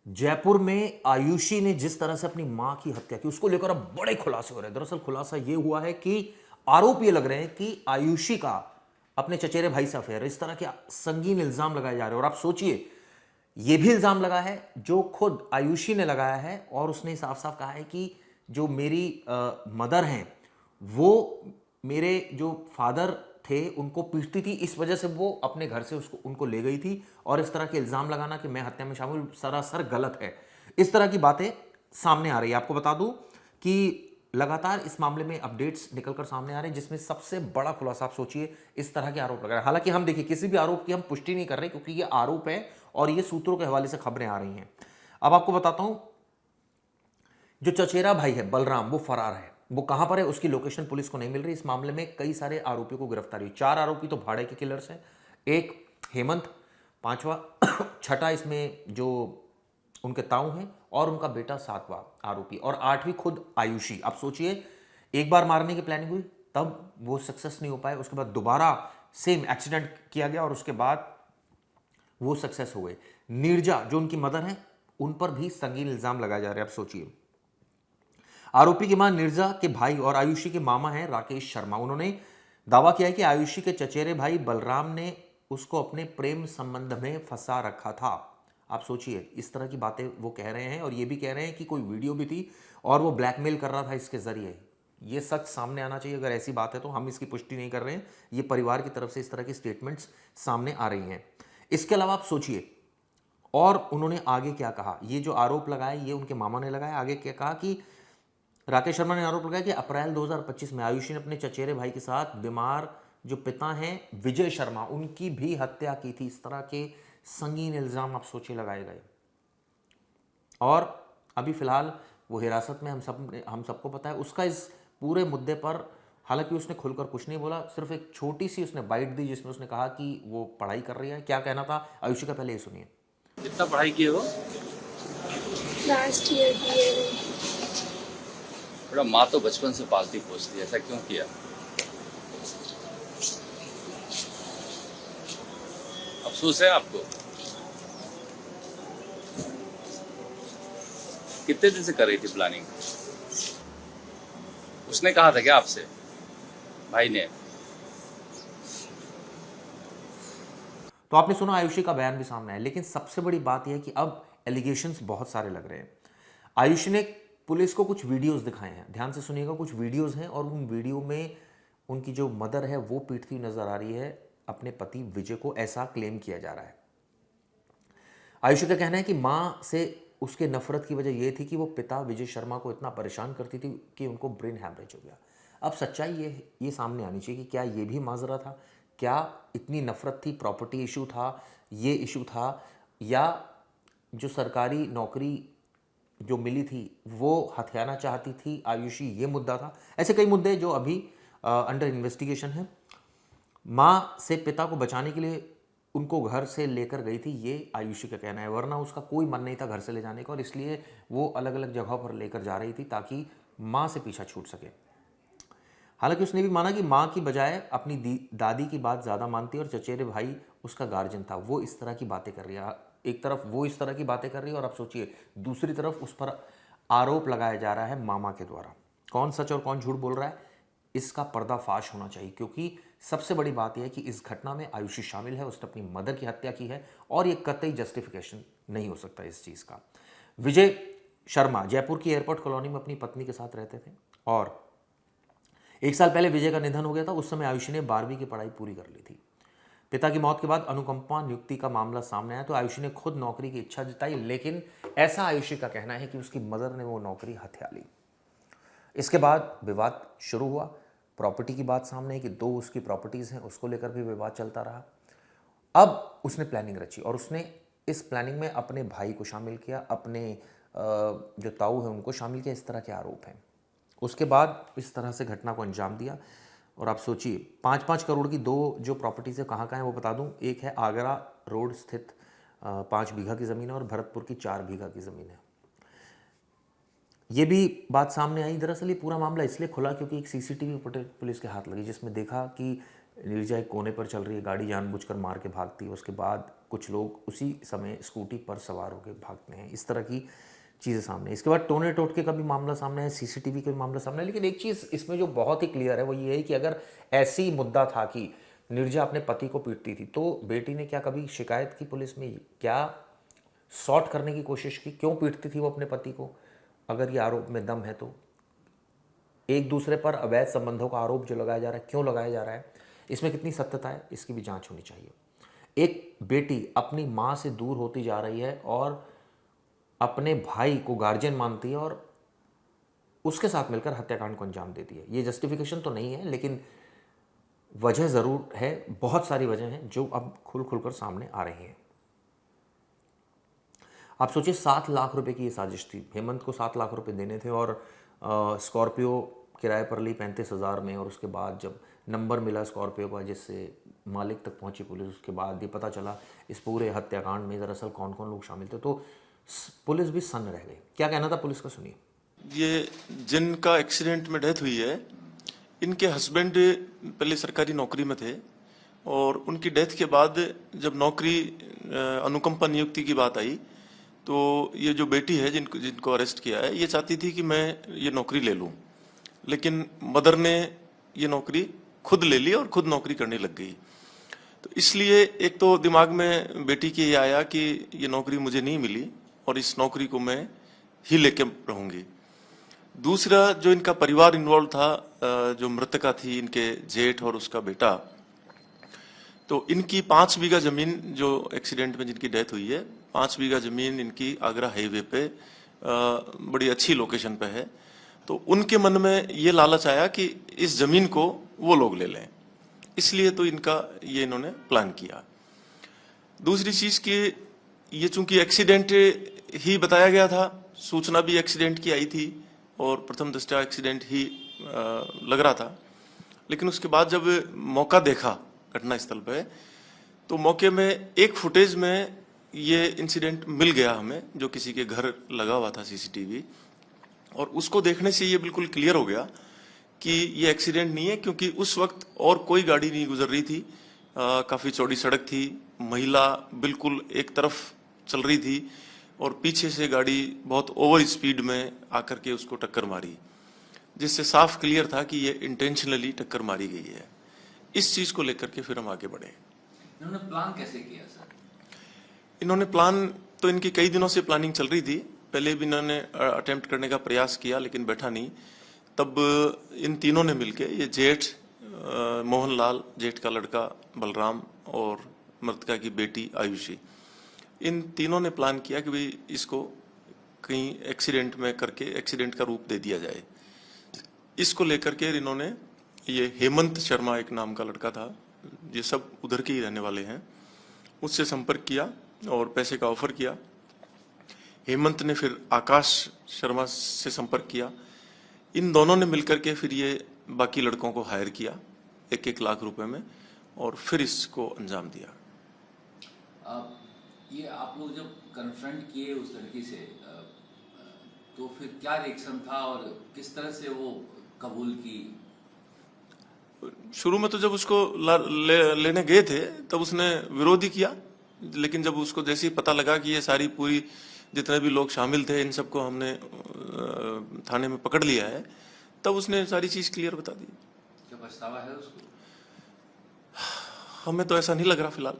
जयपुर में आयुषी ने जिस तरह से अपनी मां की हत्या की उसको लेकर अब बड़े खुलासे हो रहे हैं। दरअसल खुलासा यह हुआ है कि आरोप ये लग रहे हैं कि आयुषी का अपने चचेरे भाई से अफेयर है। इस तरह के संगीन इल्जाम लगाए जा रहे हैं और आप सोचिए, यह भी इल्जाम लगा है जो खुद आयुषी ने लगाया है और उसने साफ साफ कहा है कि जो मेरी मदर हैं वो मेरे जो फादर थे उनको पीटती थी, इस वजह से वो अपने घर से उसको उनको ले गई थी। और इस तरह के इल्जाम लगाना कि मैं हत्या में शामिल, सरासर गलत है। इस तरह की बातें सामने आ रही है। आपको बता दूं कि लगातार इस मामले में अपडेट्स निकलकर सामने आ रहे हैं, जिसमें सबसे बड़ा खुलासा, आप सोचिए, इस तरह के आरोप लगा रहे हैं। हालांकि हम देखिए किसी भी आरोप की हम पुष्टि नहीं कर रहे क्योंकि ये आरोप है और ये सूत्रों के हवाले से खबरें आ रही हैं। अब आपको बताता हूं, जो चचेरा भाई है बलराम वो फरार है। वो कहां पर है उसकी लोकेशन पुलिस को नहीं मिल रही। इस मामले में कई सारे आरोपियों को गिरफ्तारी हुई। 4 आरोपी तो भाड़े के किलर्स हैं, एक हेमंत, पांचवा छठा इसमें जो उनके ताऊ हैं और उनका बेटा 7वां आरोपी, और 8वीं खुद आयुषी। आप सोचिए, एक बार मारने की प्लानिंग हुई तब वो सक्सेस नहीं हो पाए, उसके बाद दोबारा सेम एक्सीडेंट किया गया और उसके बाद वो सक्सेस हो गए। नीरजा जो उनकी मदर है उन पर भी संगीन इल्जाम लगाए जा रहे हैं। आप सोचिए, आरोपी की मां निर्जा के भाई और आयुषी के मामा हैं राकेश शर्मा। उन्होंने दावा किया है कि आयुषी के चचेरे भाई बलराम ने उसको अपने प्रेम संबंध में फंसा रखा था। आप सोचिए, इस तरह की बातें वो कह रहे हैं और ये भी कह रहे हैं कि कोई वीडियो भी थी और वो ब्लैकमेल कर रहा था इसके जरिए। ये सच सामने आना चाहिए। अगर ऐसी बात है तो हम इसकी पुष्टि नहीं कर रहे हैं, ये परिवार की तरफ से इस तरह की स्टेटमेंट्स सामने आ रही हैं। इसके अलावा आप सोचिए, और उन्होंने आगे क्या कहा। ये जो आरोप लगाए ये उनके मामा ने लगाया। आगे क्या कहा कि राकेश शर्मा ने आरोप लगाया कि अप्रैल 2025 में आयुषी ने अपने चचेरे भाई के साथ बीमार जो पिता हैं विजय शर्मा उनकी भी हत्या की थी। इस तरह के संगीन इल्जाम आप सोचिए लगाए गए। और अभी फिलहाल वो हिरासत में, हम सबको पता है उसका इस पूरे मुद्दे पर। हालांकि उसने खुलकर कुछ नहीं बोला, सिर्फ एक छोटी सी उसने बाइट दी जिसमें उसने कहा कि वो पढ़ाई कर रही है। क्या कहना था आयुषी का, पहले ये सुनिए। कितना पढ़ाई की है वो? Last year BA. बड़ा, माँ तो बचपन से पालती पोसती, ऐसा क्यों किया? अफसोस है आपको? कितने दिन से कर रही थी प्लानिंग? उसने कहा था क्या आपसे, भाई ने? तो आपने सुना, आयुषी का बयान भी सामने आया। लेकिन सबसे बड़ी बात यह है कि अब एलिगेशंस बहुत सारे लग रहे हैं। आयुषी ने पुलिस को कुछ वीडियोस दिखाए हैं, ध्यान से सुनिएगा। कुछ वीडियोस हैं और उन वीडियो में उनकी जो मदर है वो पीटती नजर आ रही है अपने पति विजय को, ऐसा क्लेम किया जा रहा है। आयुषी का कहना है कि मां से उसके नफरत की वजह यह थी कि वो पिता विजय शर्मा को इतना परेशान करती थी कि उनको ब्रेन हैमरेज हो गया। अब सच्चाई ये सामने आनी चाहिए कि क्या ये भी माजरा था, क्या इतनी नफरत थी, प्रॉपर्टी इशू था, ये इशू था, या जो सरकारी नौकरी जो मिली थी वो हथियाना चाहती थी आयुषी, ये मुद्दा था। ऐसे कई मुद्दे जो अभी अंडर इन्वेस्टिगेशन है। मां से पिता को बचाने के लिए उनको घर से लेकर गई थी, ये आयुषी का कहना है, वरना उसका कोई मन नहीं था घर से ले जाने का और इसलिए वो अलग अलग जगह पर लेकर जा रही थी ताकि मां से पीछा छूट सके। हालांकि उसने भी माना कि मां की बजाय अपनी दादी की बात ज़्यादा मानती है और चचेरे भाई उसका गार्जियन था। वो इस तरह की बातें कर रही है, एक तरफ वो इस तरह की बातें कर रही है और आप सोचिए दूसरी तरफ उस पर आरोप लगाया जा रहा है मामा के द्वारा। कौन सच और कौन झूठ बोल रहा है, इसका पर्दाफाश होना चाहिए, क्योंकि सबसे बड़ी बात यह है कि इस घटना में आयुषी शामिल है, उसने अपनी मदर की हत्या की है और ये कतई जस्टिफिकेशन नहीं हो सकता इस चीज़ का। विजय शर्मा जयपुर की एयरपोर्ट कॉलोनी में अपनी पत्नी के साथ रहते थे और 1 साल पहले विजय का निधन हो गया था। उस समय आयुषी ने 12वीं की पढ़ाई पूरी कर ली थी। पिता की मौत के बाद अनुकंपा नियुक्ति का मामला सामने आया तो आयुषी ने खुद नौकरी की इच्छा जताई, लेकिन ऐसा आयुषी का कहना है कि उसकी मदर ने वो नौकरी हथिया ली। इसके बाद विवाद शुरू हुआ। प्रॉपर्टी की बात सामने है कि 2 उसकी प्रॉपर्टीज़ हैं, उसको लेकर भी विवाद चलता रहा। अब उसने प्लानिंग रची और उसने इस प्लानिंग में अपने भाई को शामिल किया, अपने जो ताऊ हैं उनको शामिल किया। इस तरह के आरोप हैं। उसके बाद इस तरह से घटना को अंजाम दिया। और आप सोचिए, 5-5 करोड़ की 2 जो प्रॉपर्टीज़ है कहाँ है वो बता दूं। एक है आगरा रोड स्थित 5 बीघा की ज़मीन है और भरतपुर की 4 बीघा की ज़मीन है। ये भी बात सामने आई। दरअसल ये पूरा मामला इसलिए खुला क्योंकि एक सीसीटीवी फुटेज पुलिस के हाथ लगी जिसमें देखा कि नीरजा एक कोने पर चल रही है, गाड़ी जानबूझकर मार के भागती है, उसके बाद कुछ लोग उसी समय स्कूटी पर सवार होकर भागते हैं। इस तरह की चीज़ें सामने। इसके बाद टोने टोटके का भी मामला सामने है, सीसीटीवी का भी मामला सामने है। लेकिन एक चीज़ इसमें जो बहुत ही क्लियर है वो ये है कि अगर ऐसी मुद्दा था कि नीरजा अपने पति को पीटती थी, तो बेटी ने क्या कभी शिकायत की पुलिस में? क्या सॉर्ट करने की कोशिश की, क्यों पीटती थी वो अपने पति को? अगर ये आरोप में दम है तो एक दूसरे पर अवैध संबंधों का आरोप जो लगाया जा रहा है, क्यों लगाया जा रहा है, इसमें कितनी सत्यता है, इसकी भी जांच होनी चाहिए। एक बेटी अपनी माँ से दूर होती जा रही है और अपने भाई को गार्जियन मानती है और उसके साथ मिलकर हत्याकांड को अंजाम देती है। ये जस्टिफिकेशन तो नहीं है, लेकिन वजह ज़रूर है, बहुत सारी वजह हैं जो अब खुल खुलकर सामने आ रही हैं। आप सोचिए 7 लाख रुपए की ये साजिश थी। हेमंत को 7 लाख रुपए देने थे और स्कॉर्पियो किराए पर ली 35,000 में, और उसके बाद जब नंबर मिला स्कॉर्पियो का जिससे मालिक तक पहुंची पुलिस, उसके बाद ये पता चला इस पूरे हत्याकांड में दरअसल कौन कौन लोग शामिल थे, तो पुलिस भी सन्न रह गई। क्या कहना था पुलिस का, सुनिए। ये जिनका एक्सीडेंट में डेथ हुई है, इनके हस्बैंड पहले सरकारी नौकरी में थे और उनकी डेथ के बाद जब नौकरी अनुकंपा नियुक्ति की बात आई तो ये जो बेटी है जिनको अरेस्ट किया है, ये चाहती थी कि मैं ये नौकरी ले लूं, लेकिन मदर ने ये नौकरी खुद ले ली और खुद नौकरी करने लग गई। तो इसलिए एक तो दिमाग में बेटी के ये आया कि ये नौकरी मुझे नहीं मिली और इस नौकरी को मैं ही लेके रहूंगी। दूसरा जो इनका परिवार इन्वॉल्व था, जो मृतका थी, इनके जेठ और उसका बेटा, तो इनकी 5 बीघा जमीन जो एक्सीडेंट में जिनकी डेथ हुई है, 5 बीघा जमीन इनकी आगरा हाईवे पे बड़ी अच्छी लोकेशन पे है। तो उनके मन में ये लालच आया कि इस जमीन को वो लोग ले लें, इसलिए तो ये इन्होंने प्लान किया। दूसरी चीज कि ये चूंकि एक्सीडेंट ही बताया गया था, सूचना भी एक्सीडेंट की आई थी और प्रथम दृष्टया एक्सीडेंट ही लग रहा था, लेकिन उसके बाद जब मौका देखा घटना स्थल पे, तो मौके में एक फुटेज में ये इंसिडेंट मिल गया हमें, जो किसी के घर लगा हुआ था सीसीटीवी, और उसको देखने से ये बिल्कुल क्लियर हो गया कि ये एक्सीडेंट नहीं है, क्योंकि उस वक्त और कोई गाड़ी नहीं गुजर रही थी। काफी चौड़ी सड़क थी, महिला बिल्कुल एक तरफ चल रही थी और पीछे से गाड़ी बहुत ओवर स्पीड में आकर के उसको टक्कर मारी, जिससे साफ क्लियर था कि ये इंटेंशनली टक्कर मारी गई है। इस चीज को लेकर के फिर हम आगे बढ़े। इन्होंने प्लान कैसे किया सर? इन्होंने प्लान तो इनकी कई दिनों से प्लानिंग चल रही थी। पहले भी इन्होंने अटेम्प्ट करने का प्रयास किया लेकिन बैठा नहीं। तब इन तीनों ने मिलके, ये जेठ मोहनलाल, जेठ का लड़का बलराम और मृतका की बेटी आयुषी, इन तीनों ने प्लान किया कि भाई इसको कहीं एक्सीडेंट में करके एक्सीडेंट का रूप दे दिया जाए। इसको लेकर के इन्होंने, ये हेमंत शर्मा एक नाम का लड़का था, ये सब उधर के ही रहने वाले हैं, उससे संपर्क किया और पैसे का ऑफर किया। हेमंत ने फिर आकाश शर्मा से संपर्क किया। इन दोनों ने मिलकर के फिर ये बाकी लड़कों को हायर किया 1-1 लाख रुपए में, और फिर इसको अंजाम दिया। ये आप लोग जब कन्फ्रंट किए उस लड़की से, तो फिर क्या रिएक्शन था और किस तरह से वो कबूल की? शुरू में तो जब उसको लेने गए थे तब उसने विरोध ही किया, लेकिन जब उसको जैसे ही पता लगा कि ये सारी पूरी जितने भी लोग शामिल थे इन सबको हमने थाने में पकड़ लिया है, तब उसने सारी चीज क्लियर बता दी। क्या पछतावा है उसको? हमें तो ऐसा नहीं लग रहा फिलहाल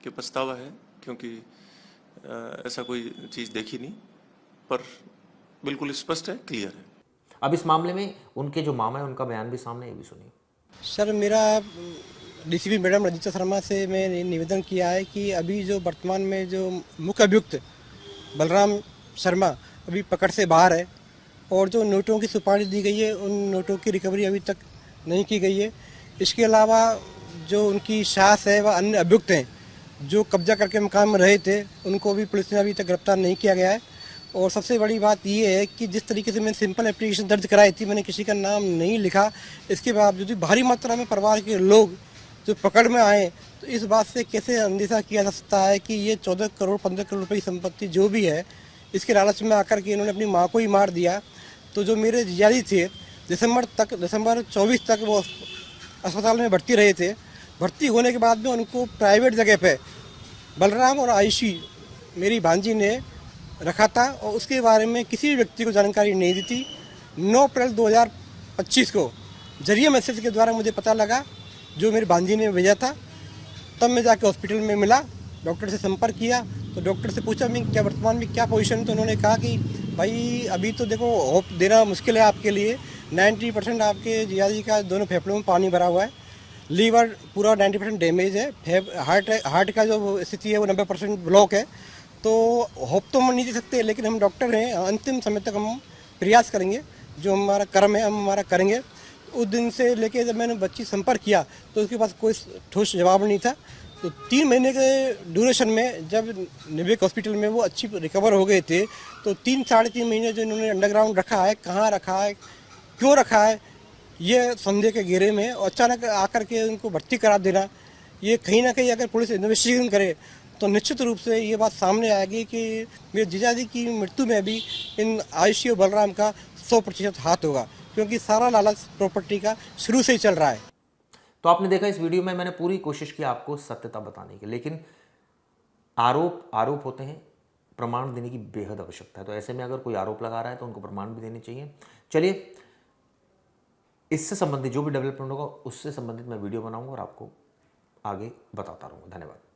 कि पछतावा है, क्योंकि ऐसा कोई चीज देखी नहीं, पर बिल्कुल स्पष्ट है, क्लियर है। अब इस मामले में उनके जो मामा है उनका बयान भी सामने, ये भी सुनिए। सर, मेरा डीसीपी मैडम रजिता शर्मा से मैंने निवेदन किया है कि अभी जो वर्तमान में जो मुख्य अभियुक्त बलराम शर्मा अभी पकड़ से बाहर है और जो नोटों की सुपारी दी गई है उन नोटों की रिकवरी अभी तक नहीं की गई है। इसके अलावा जो उनकी सास है व अन्य अभियुक्त हैं जो कब्जा करके मकान में रहे थे, उनको भी पुलिस ने अभी तक गिरफ्तार नहीं किया गया है। और सबसे बड़ी बात ये है कि जिस तरीके से मैंने सिंपल एप्लीकेशन दर्ज कराई थी, मैंने किसी का नाम नहीं लिखा, इसके बावजूद भी भारी मात्रा में परिवार के लोग जो पकड़ में आए, तो इस बात से कैसे अंदेशा किया जा सकता है कि ये 14 करोड़ 15 करोड़ रुपए की संपत्ति जो भी है, इसके लालच में आकर के इन्होंने अपनी माँ को ही मार दिया। तो जो मेरे जियादी थे दिसंबर 24 तक वो अस्पताल में भर्ती रहे थे। भर्ती होने के बाद में उनको प्राइवेट जगह पे बलराम और आयुषी मेरी भांजी ने रखा था और उसके बारे में किसी भी व्यक्ति को जानकारी नहीं दी थी। 9 अप्रैल 2025 को जरिए मैसेज के द्वारा मुझे पता लगा, जो मेरी भांजी ने भेजा था। तब मैं जाके हॉस्पिटल में मिला, डॉक्टर से संपर्क किया तो डॉक्टर से पूछा मैं क्या वर्तमान में क्या पोजीशन है, तो उन्होंने कहा कि भाई अभी तो देखो होप देना मुश्किल है आपके लिए। 90% आपके जियाजी का दोनों फेफड़ों में पानी भरा हुआ है, लीवर पूरा 90% डैमेज है, हार्ट का जो स्थिति है वो 90% ब्लॉक है। तो होप तो हम नहीं दे सकते, लेकिन हम डॉक्टर हैं, अंतिम समय तक हम प्रयास करेंगे, जो हमारा कर्म है हम हमारा करेंगे। उस दिन से लेके जब मैंने बच्ची संपर्क किया तो उसके पास कोई ठोस जवाब नहीं था। तो 3 महीने के ड्यूरेशन में जब निवेक हॉस्पिटल में वो अच्छी रिकवर हो गए थे, तो 3-3.5 महीने जो इन्होंने अंडरग्राउंड रखा है, कहाँ रखा है, क्यों रखा है, ये संदेह के घेरे में और अचानक आकर के उनको भर्ती करा देना, ये कहीं ना कहीं अगर पुलिस इन्वेस्टिगेशन करे तो निश्चित रूप से ये बात सामने आएगी कि मेरे जीजाजी की मृत्यु में भी इन आयुषी और बलराम का 100% हाथ होगा, क्योंकि सारा लालच प्रॉपर्टी का शुरू से ही चल रहा है। तो आपने देखा इस वीडियो में मैंने पूरी कोशिश की आपको सत्यता बताने की, लेकिन आरोप होते हैं, प्रमाण देने की बेहद आवश्यकता है। तो ऐसे में अगर कोई आरोप लगा रहा है तो उनको प्रमाण भी देने चाहिए। चलिए, इससे संबंधित जो भी डेवलपमेंट होगा उससे संबंधित मैं वीडियो बनाऊंगा और आपको आगे बताता रहूंगा। धन्यवाद।